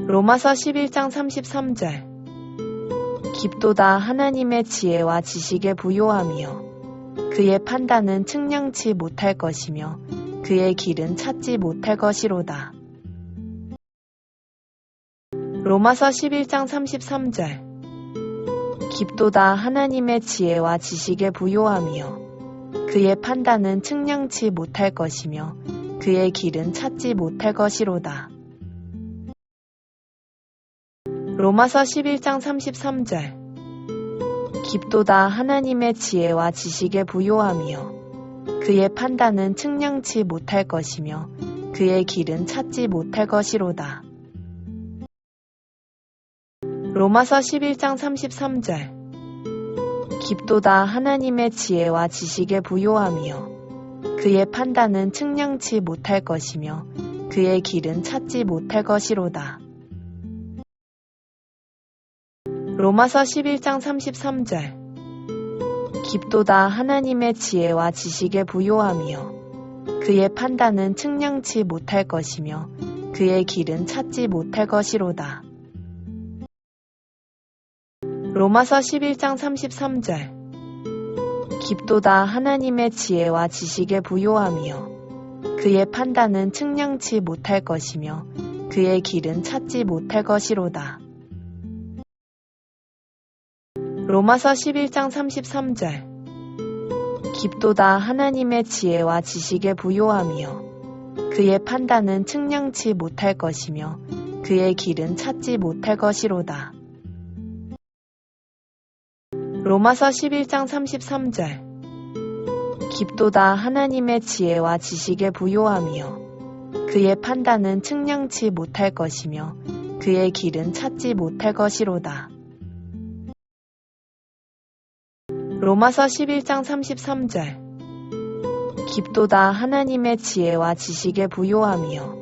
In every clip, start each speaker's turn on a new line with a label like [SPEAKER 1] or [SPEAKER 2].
[SPEAKER 1] 로마서 11장 33절. 깊도다 하나님의 지혜와 지식에 부요하며 그의 판단은 측량치 못할 것이며 그의 길은 찾지 못할 것이로다. 로마서 11장 33절. 깊도다 하나님의 지혜와 지식에 부요하며 그의 판단은 측량치 못할 것이며 그의 길은 찾지 못할 것이로다. 로마서 11장 33절. 깊도다 하나님의 지혜와 지식에 부요하며 그의 판단은 측량치 못할 것이며 그의 길은 찾지 못할 것이로다. 로마서 11장 33절. 깊도다 하나님의 지혜와 지식에 부요하며 그의 판단은 측량치 못할 것이며 그의 길은 찾지 못할 것이로다. 로마서 11장 33절. 깊도다 하나님의 지혜와 지식에 부요하며 그의 판단은 측량치 못할 것이며 그의 길은 찾지 못할 것이로다. 로마서 11장 33절. 깊도다 하나님의 지혜와 지식에 부요하며 그의 판단은 측량치 못할 것이며 그의 길은 찾지 못할 것이로다. 로마서 11장 33절. 깊도다 하나님의 지혜와 지식에 부요하며 그의 판단은 측량치 못할 것이며 그의 길은 찾지 못할 것이로다. 로마서 11장 33절. 깊도다 하나님의 지혜와 지식에 부요하며 그의 판단은 측량치 못할 것이며 그의 길은 찾지 못할 것이로다. 로마서 11장 33절. 깊도다 하나님의 지혜와 지식에 부요하며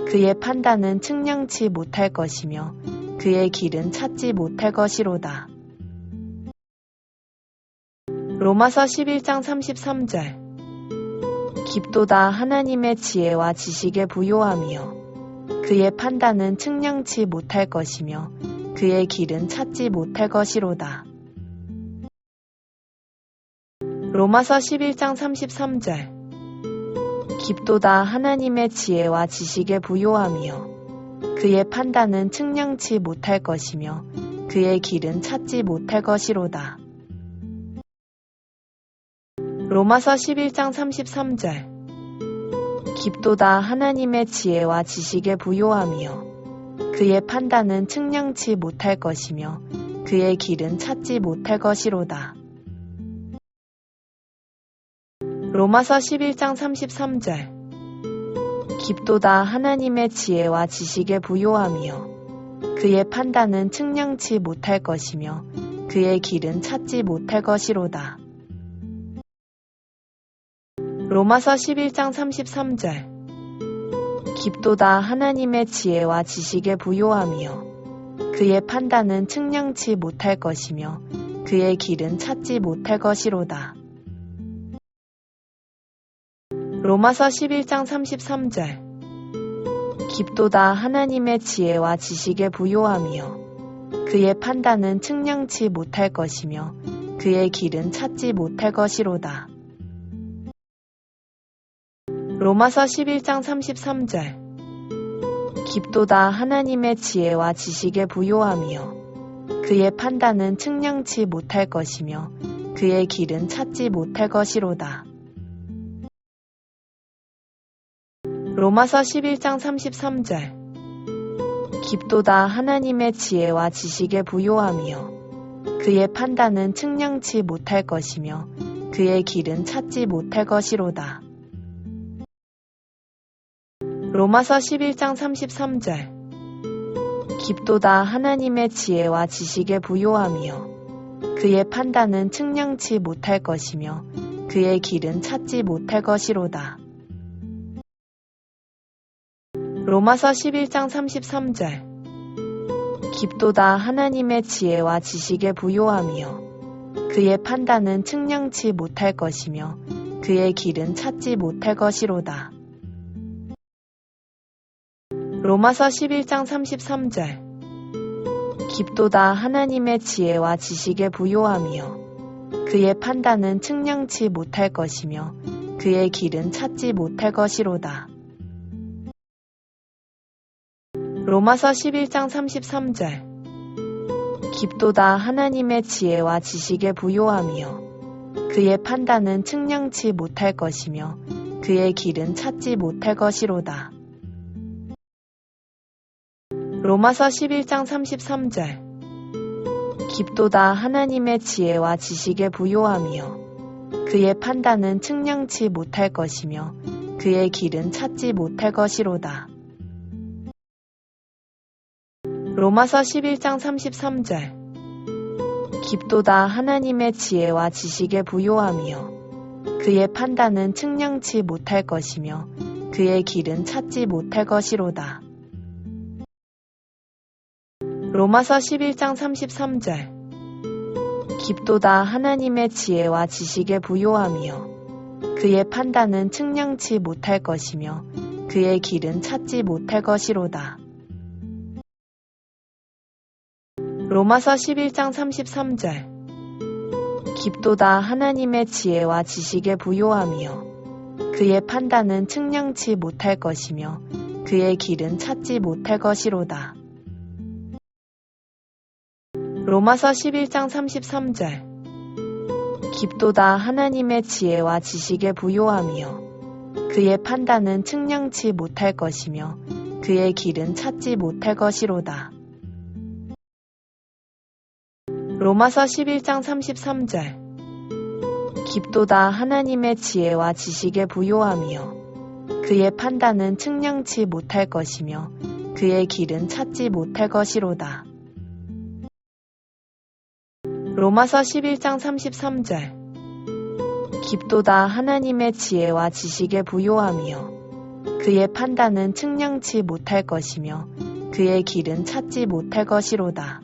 [SPEAKER 1] 그의 판단은 측량치 못할 것이며 그의 길은 찾지 못할 것이로다. 로마서 11장 33절. 깊도다 하나님의 지혜와 지식에 부요하며 그의 판단은 측량치 못할 것이며 그의 길은 찾지 못할 것이로다. 로마서 11장 33절. 깊도다 하나님의 지혜와 지식에 부요하며 그의 판단은 측량치 못할 것이며 그의 길은 찾지 못할 것이로다. 로마서 11장 33절. 깊도다 하나님의 지혜와 지식에 부요하며 그의 판단은 측량치 못할 것이며 그의 길은 찾지 못할 것이로다. 로마서 11장 33절. 깊도다 하나님의 지혜와 지식에 부요하며 그의 판단은 측량치 못할 것이며 그의 길은 찾지 못할 것이로다. 로마서 11장 33절. 깊도다 하나님의 지혜와 지식에 부요하며 그의 판단은 측량치 못할 것이며 그의 길은 찾지 못할 것이로다. 로마서 11장 33절. 깊도다 하나님의 지혜와 지식에 부요하며 그의 판단은 측량치 못할 것이며 그의 길은 찾지 못할 것이로다. 로마서 11장 33절. 깊도다 하나님의 지혜와 지식에 부요하며 그의 판단은 측량치 못할 것이며 그의 길은 찾지 못할 것이로다. 로마서 11장 33절. 깊도다 하나님의 지혜와 지식에 부요하며 그의 판단은 측량치 못할 것이며 그의 길은 찾지 못할 것이로다. 로마서 11장 33절. 깊도다 하나님의 지혜와 지식에 부요하며 그의 판단은 측량치 못할 것이며 그의 길은 찾지 못할 것이로다. 로마서 11장 33절. 깊도다 하나님의 지혜와 지식에 부요하며 그의 판단은 측량치 못할 것이며 그의 길은 찾지 못할 것이로다. 로마서 11장 33절 깊도다 하나님의 지혜와 지식의 부요함이요 그의 판단은 측량치 못할 것이며 그의 길은 찾지 못할 것이로다. 로마서 11장 33절 깊도다 하나님의 지혜와 지식의 부요함이요 그의 판단은 측량치 못할 것이며 그의 길은 찾지 못할 것이로다. 로마서 11장 33절 깊도다 하나님의 지혜와 지식의 부요함이요 그의 판단은 측량치 못할 것이며 그의 길은 찾지 못할 것이로다. 로마서 11장 33절 깊도다 하나님의 지혜와 지식의 부요함이요 그의 판단은 측량치 못할 것이며 그의 길은 찾지 못할 것이로다. 로마서 11장 33절 깊도다 하나님의 지혜와 지식의 부요함이요 그의 판단은 측량치 못할 것이며 그의 길은 찾지 못할 것이로다. 로마서 11장 33절 깊도다 하나님의 지혜와 지식의 부요함이요 그의 판단은 측량치 못할 것이며 그의 길은 찾지 못할 것이로다. 로마서 11장 33절 깊도다 하나님의 지혜와 지식의 부요함이요 그의 판단은 측량치 못할 것이며 그의 길은 찾지 못할 것이로다. 로마서 11장 33절 깊도다 하나님의 지혜와 지식의 부요함이요 그의 판단은 측량치 못할 것이며 그의 길은 찾지 못할 것이로다. 로마서 11장 33절 깊도다 하나님의 지혜와 지식의 부요함이요 그의 판단은 측량치 못할 것이며 그의 길은 찾지 못할 것이로다.